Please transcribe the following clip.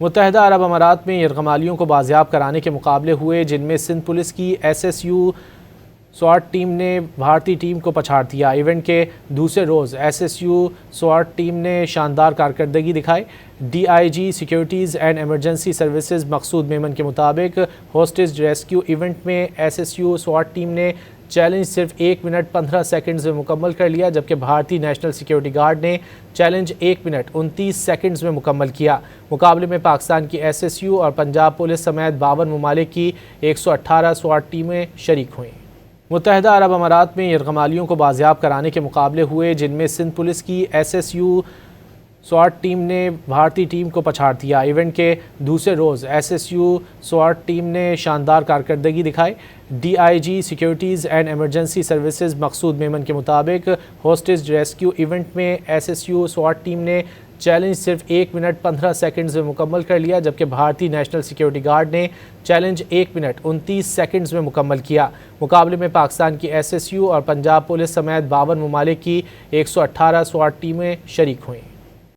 मुत्तहिदा अरब अमारात में यरगमालियों को बाजियाब कराने के मुकाबले हुए, जिनमें सिंध पुलिस की SSU स्वाट टीम ने भारतीय टीम को पछाड़ दिया। इवेंट के दूसरे रोज़ SSU स्वाट टीम ने शानदार कारकर्दगी दिखाई। DIG securities and emergency services Maqsood Memon के मुताबिक होस्टेज रेस्क्यू इवेंट में SSU स्वाट टीम ने चैलेंज सिर्फ 1 मिनट 15 सेकंड्स में मुकम्मल कर लिया, जबकि भारतीय नेशनल सिक्योरिटी गार्ड ने चैलेंज 1 मिनट 29 सेकंड्स में मुकम्मल किया। मुकाबले में पाकिस्तान की SSU और पंजाब पुलिस समेत 52 ममालिक की 118 स्वाट टीमें शरीक हुईं। मुत्तहिदा अरब अमारात में यरगमालियों को बाजियाब कराने के मुकाबले हुए, जिनमें सिंध पुलिस की SSU स्वाट टीम ने भारतीय टीम को पछाड़ दिया। इवेंट के दूसरे रोज़ SSU स्वाट टीम ने शानदार कारकर्दगी दिखाई। DIG securities and emergency services Maqsood Memon के मुताबिक होस्टेज रेस्क्यू इवेंट में SSU स्वाट टीम ने चैलेंज सिर्फ 1 मिनट 15 सेकंड्स में मुकम्मल कर लिया, जबकि भारतीय नेशनल सिक्योरिटी गार्ड ने चैलेंज 1 मिनट 29 सेकंड्स में मुकम्मल किया। मुकाबले में पाकिस्तान की SSU और पंजाब पुलिस समेत 52 ममालिक की 118 स्वाट टीमें शरीक हुईं।